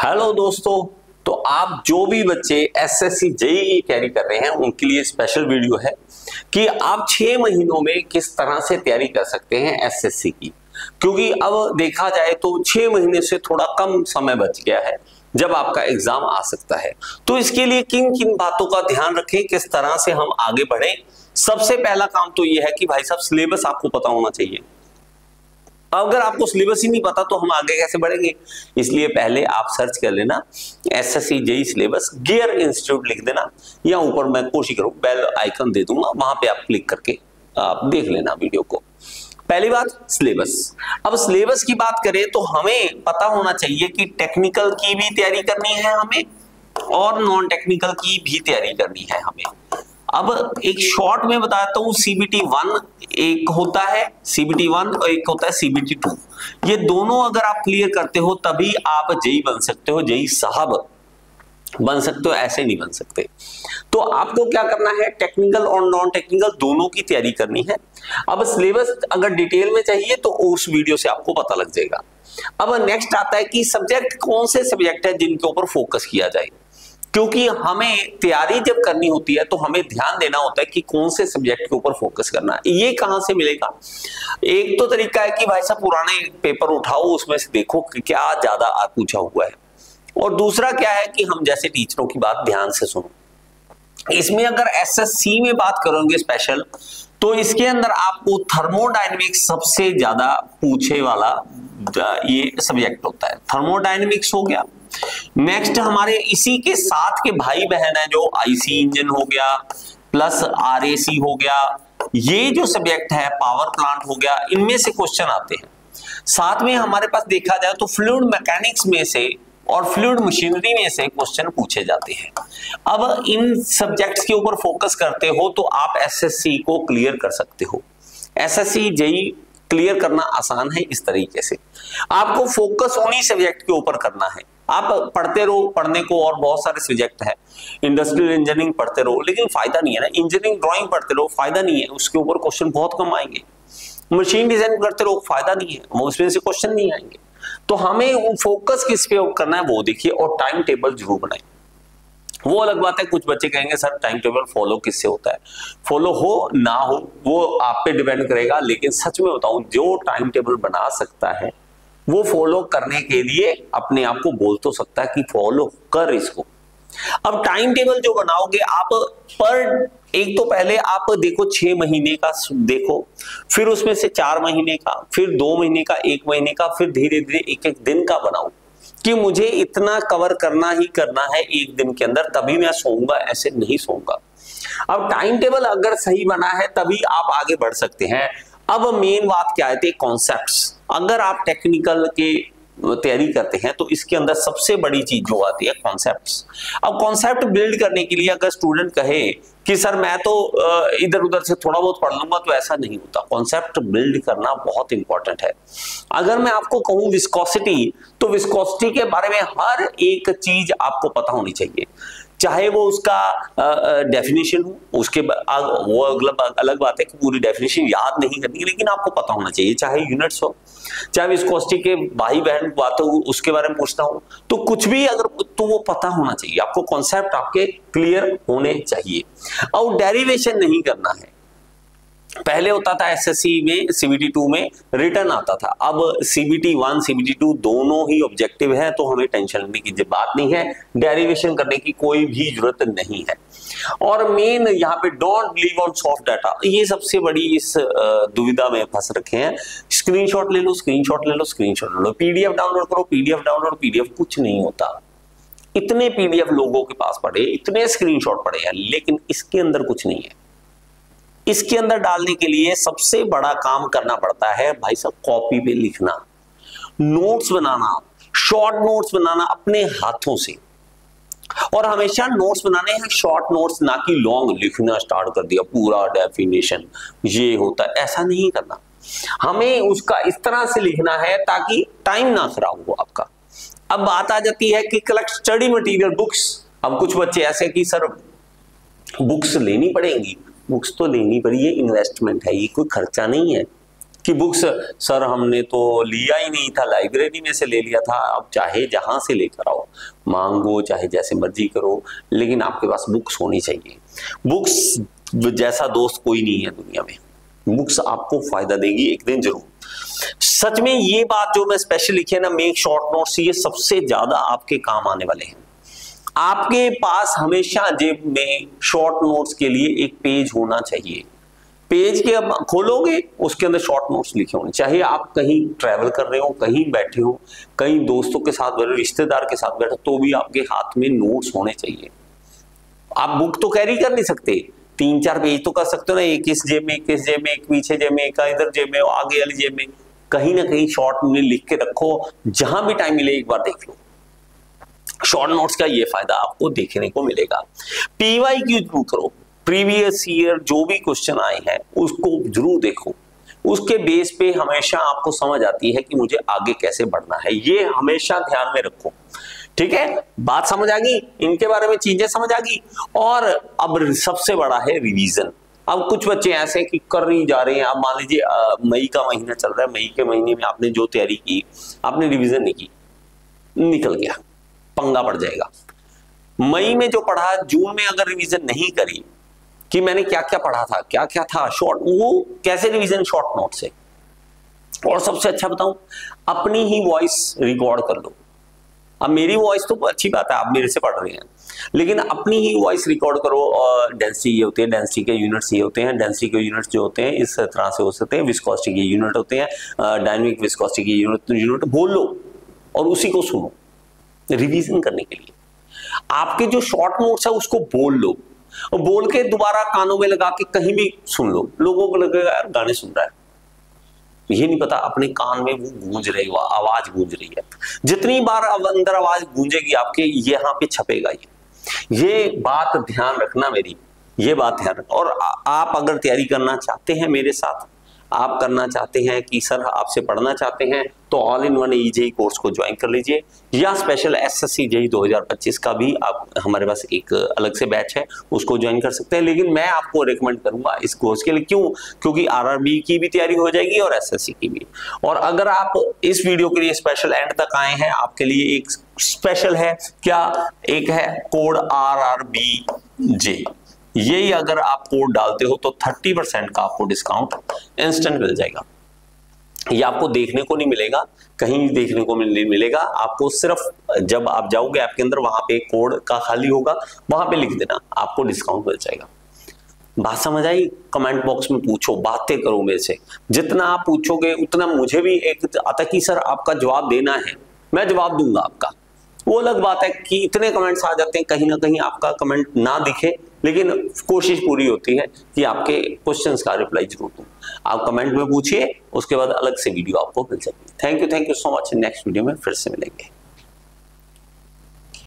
Hello दोस्तों, तो आप जो भी बच्चे एसएससी जेईई की तैयारी कर रहे हैं उनके लिए स्पेशल वीडियो है कि आप 6 महीनों में किस तरह से तैयारी कर सकते हैं एसएससी की। क्योंकि अब देखा जाए तो 6 महीने से थोड़ा कम समय बच गया है जब आपका एग्जाम आ सकता है। तो इसके लिए किन किन बातों का ध्यान रखें, किस तरह से हम आगे बढ़े। सबसे पहला काम तो यह है कि भाई साहब सिलेबस आपको पता होना चाहिए। अगर आपको सिलेबस ही नहीं पता तो हम आगे कैसे बढ़ेंगे। इसलिए पहले आप सर्च कर लेना SSC JEE syllabus, gear institute लिख देना, या ऊपर मैं कोशिश करूं बेल आइकन दे दूंगा, वहां पे आप क्लिक करके आप देख लेना वीडियो को। पहली बात सिलेबस। अब सिलेबस की बात करें तो हमें पता होना चाहिए कि टेक्निकल की भी तैयारी करनी है हमें और नॉन टेक्निकल की भी तैयारी करनी है हमें। अब एक शॉर्ट में बताता हूं, सीबीटी 1 एक होता है, सीबीटी 1 और एक होता है सीबीटी 2। ये दोनों अगर आप क्लियर करते हो तभी आप जेईई बन सकते हो, जेईई साहब बन सकते हो, ऐसे नहीं बन सकते। तो आपको क्या करना है, टेक्निकल और नॉन टेक्निकल दोनों की तैयारी करनी है। अब सिलेबस अगर डिटेल में चाहिए तो उस वीडियो से आपको पता लग जाएगा। अब नेक्स्ट आता है कि सब्जेक्ट, कौन से सब्जेक्ट है जिनके ऊपर फोकस किया जाए। क्योंकि हमें तैयारी जब करनी होती है तो हमें ध्यान देना होता है कि कौन से सब्जेक्ट के ऊपर फोकस करना है। ये कहां से मिलेगा? एक तो तरीका है कि भाई साहब पुराने पेपर उठाओ, उसमें से देखो कि क्या ज्यादा पूछा हुआ है, और दूसरा क्या है कि हम जैसे टीचरों की बात ध्यान से सुनो। इसमें अगर एसएससी में बात करोगे स्पेशल, तो इसके अंदर आपको थर्मोडायनेमिक्स सबसे ज्यादा पूछे वाला ये सब्जेक्ट होता है। थर्मोडायनेमिक्स हो गया। नेक्स्ट हमारे इसी के साथ के भाई बहन है जो आईसी इंजन हो गया प्लस आरएसी हो गया, ये जो सब्जेक्ट है पावर प्लांट हो गया, इनमें से क्वेश्चन आते हैं। साथ में हमारे पास देखा जाए तो फ्लूइड मैकेनिक्स में से और फ्लूइड मशीनरी में से क्वेश्चन पूछे जाते हैं। अब इन सब्जेक्ट्स के ऊपर फोकस करते हो तो आप एसएससी को क्लियर कर सकते हो। एसएससी जेईई क्लियर करना आसान है। इस तरीके से आपको फोकस उन्हीं सब्जेक्ट के ऊपर करना है। आप पढ़ते रहो, पढ़ने को और बहुत सारे सब्जेक्ट है। इंडस्ट्रियल इंजीनियरिंग पढ़ते रहो लेकिन फायदा नहीं है ना। इंजीनियरिंग ड्राइंग पढ़ते रहो, फायदा नहीं है, उसके ऊपर क्वेश्चन बहुत कम आएंगे। मशीन डिजाइन करते रहो, फायदा नहीं है, उसमें से क्वेश्चन नहीं आएंगे। तो हमें फोकस किस पे करना है वो देखिए, और टाइम टेबल जरूर बनाए। वो अलग बात है, कुछ बच्चे कहेंगे सर टाइम टेबल फॉलो किससे होता है। फॉलो हो ना हो वो आप पे डिपेंड करेगा, लेकिन सच में बताऊं जो टाइम टेबल बना सकता है वो फॉलो करने के लिए अपने आप को बोल तो सकता है कि फॉलो कर इसको। अब टाइम टेबल जो बनाओगे आप पर एक तो पहले आप देखो 6 महीने का देखो, फिर उसमें से 4 महीने का, फिर 2 महीने का, 1 महीने का, फिर धीरे धीरे एक एक दिन का बनाओ कि मुझे इतना कवर करना ही करना है एक दिन के अंदर, तभी मैं सोऊंगा, ऐसे नहीं सोऊंगा। अब टाइम टेबल अगर सही बना है तभी आप आगे बढ़ सकते हैं। अब मेन बात क्या है, कॉन्सेप्ट्स। अगर आप टेक्निकल के तैयारी करते हैं तो इसके अंदर सबसे बड़ी चीज जो आती है कॉन्सेप्ट्स। अब कॉन्सेप्ट बिल्ड करने के लिए अगर स्टूडेंट कहे कि सर मैं तो इधर उधर से थोड़ा बहुत पढ़ लूंगा, तो ऐसा नहीं होता। कॉन्सेप्ट बिल्ड करना बहुत इंपॉर्टेंट है। अगर मैं आपको कहूं विस्कोसिटी, तो विस्कोसिटी के बारे में हर एक चीज आपको पता होनी चाहिए। चाहे वो उसका डेफिनेशन हो, उसके वो अलग बात है कि पूरी डेफिनेशन याद नहीं करनी, लेकिन आपको पता होना चाहिए। चाहे यूनिट्स हो, चाहे विस्कोसिटी के भाई बहन बात हो उसके बारे में पूछना हो, तो कुछ भी अगर तो वो पता होना चाहिए आपको। कॉन्सेप्ट आपके क्लियर होने चाहिए और डेरिवेशन नहीं करना है। पहले होता था एसएससी में, सीबीटी 2 में रिटर्न आता था। अब सीबीटी 1 सीबीटी 2 दोनों ही ऑब्जेक्टिव है, तो हमें टेंशन लेने की बात नहीं है, डेरिवेशन करने की कोई भी जरूरत नहीं है। और मेन यहाँ पे don't believe on soft data, ये सबसे बड़ी इस दुविधा में फंस रखे हैं। स्क्रीनशॉट ले लो, स्क्रीनशॉट ले लो, स्क्रीनशॉट ले लो, पीडीएफ डाउनलोड करो, पीडीएफ डाउनलोड, पीडीएफ कुछ नहीं होता। इतने पीडीएफ लोगों के पास पड़े, इतने स्क्रीनशॉट पड़े हैं, लेकिन इसके अंदर कुछ नहीं है। इसके अंदर डालने के लिए सबसे बड़ा काम करना पड़ता है भाई साहब, कॉपी पे लिखना, नोट्स बनाना, शॉर्ट नोट्स बनाना अपने हाथों से। और हमेशा नोट्स बनाने हैं शॉर्ट नोट्स, ना कि लॉन्ग। लिखना स्टार्ट कर दिया पूरा डेफिनेशन ये होता है, ऐसा नहीं करना। हमें उसका इस तरह से लिखना है ताकि टाइम ना खराब हो आपका। अब बात आ जाती है कि कलेक्ट स्टडी मटेरियल, बुक्स। अब कुछ बच्चे ऐसे कि सर बुक्स लेनी पड़ेंगी। बुक्स तो लेनी पड़ी, ये इन्वेस्टमेंट है, ये कोई खर्चा नहीं है। कि बुक्स सर हमने तो लिया ही नहीं था, लाइब्रेरी में से ले लिया था। अब चाहे जहां से लेकर आओ, मांगो, चाहे जैसे मर्जी करो, लेकिन आपके पास बुक्स होनी चाहिए। बुक्स जैसा दोस्त कोई नहीं है दुनिया में। बुक्स आपको फायदा देगी एक दिन जरूर। सच में ये बात जो मैं स्पेशल लिखी है ना, मेक शॉर्ट नोट्स, ये सबसे ज्यादा आपके काम आने वाले हैं। आपके पास हमेशा जेब में शॉर्ट नोट्स के लिए एक पेज होना चाहिए। पेज के अब खोलोगे, उसके अंदर शॉर्ट नोट्स लिखे होने चाहिए। आप कहीं ट्रैवल कर रहे हो, कहीं बैठे हो, कहीं दोस्तों के साथ बैठे, रिश्तेदार के साथ बैठे, तो भी आपके हाथ में नोट्स होने चाहिए। आप बुक तो कैरी कर नहीं सकते, 3-4 पेज तो कर सकते हो ना, एक इस जेब में, एक इस जेब में, एक पीछे जेब में, एक इधर जेब में, आगे वाली जेब में, कहीं ना कहीं शॉर्ट में लिख के रखो। जहां भी टाइम मिले एक बार देख लो। शॉर्ट नोट्स का ये फायदा आपको देखने को मिलेगा। PYQ जरूर करो, प्रीवियस ईयर जो भी क्वेश्चन आए हैं उसको जरूर देखो। उसके बेस पे हमेशा आपको समझ आती है कि मुझे आगे कैसे बढ़ना है, ये हमेशा ध्यान में रखो। ठीक है, बात समझ आ गई, इनके बारे में चीजें समझ आ गई। और अब सबसे बड़ा है रिवीजन। अब कुछ बच्चे ऐसे कि कर नहीं जा रहे हैं। अब मान लीजिए मई का महीना चल रहा है, मई के महीने में आपने जो तैयारी की, आपने रिवीजन नहीं की, निकल गया, पंगा पड़ जाएगा। मई में जो पढ़ा, जून में अगर रिवीजन नहीं करी कि मैंने क्या क्या पढ़ा था, क्या क्या था शॉर्ट, वो कैसे रिवीजन शॉर्ट नोट से। और सबसे अच्छा बताऊं, अपनी ही वॉइस रिकॉर्ड कर लो। अब मेरी वॉइस तो अच्छी बात है, आप मेरे से पढ़ रहे हैं, लेकिन अपनी ही वॉइस रिकॉर्ड करो। और डेंसिटी ये होती है, डेंसिटी के यूनिट्स ये होते हैं, डेंसिटी के यूनिट्स जो होते हैं इस तरह से हो सकते हैं, विस्कोसिटी के यूनिट होते हैं, डायनामिक विस्कोसिटी के यूनिट बोल लो और उसी को सुनो रिवीजन करने के लिए। आपके जो शॉर्ट नोट्स है उसको बोल लो, और बोल के दोबारा कानों में लगा के कहीं भी सुन लो। लोगों को लगेगा यार गाने सुन रहा है, ये नहीं पता अपने कान में वो गूंज रही, वो आवाज गूंज रही है। जितनी बार अंदर आवाज गूंजेगी आपके, यहाँ पे छपेगा ये बात ध्यान रखना मेरी, ये बात ध्यान रखना। और आप अगर तैयारी करना चाहते हैं मेरे साथ, आप करना चाहते हैं कि सर आपसे पढ़ना चाहते हैं, तो all in one EJE course को ज्वाइन कर लीजिए, या स्पेशल SSC JEE 2025 का भी आप हमारे पास एक अलग से बैच है, उसको ज्वाइन कर सकते हैं। लेकिन मैं आपको रिकमेंड करूंगा इस कोर्स के लिए, क्यों? क्योंकि RRB की भी तैयारी हो जाएगी और SSC की भी। और अगर आप इस वीडियो के लिए स्पेशल एंड तक आए हैं, आपके लिए एक स्पेशल है, क्या? एक है कोड RRBJ। यही अगर आप कोड डालते हो तो 30% का आपको डिस्काउंट इंस्टेंट मिल जाएगा। ये आपको देखने को नहीं मिलेगा, कहीं देखने को नहीं मिलेगा। आपको सिर्फ जब आप जाओगे ऐप के अंदर, वहां पे कोड का खाली होगा, वहां पे लिख देना, आपको डिस्काउंट मिल जाएगा। बात समझ आई? कमेंट बॉक्स में पूछो, बातें करो मेरे से। जितना आप पूछोगे उतना मुझे भी एक आता कि सर आपका जवाब देना है, मैं जवाब दूंगा आपका। वो अलग बात है कि इतने कमेंट्स आ जाते हैं, कहीं ना कहीं आपका कमेंट ना दिखे, लेकिन कोशिश पूरी होती है कि आपके क्वेश्चंस का रिप्लाई जरूर दूं। आप कमेंट में पूछिए, उसके बाद अलग से वीडियो आपको मिल जाएगी। Thank you so much. Next video में फिर से मिलेंगे।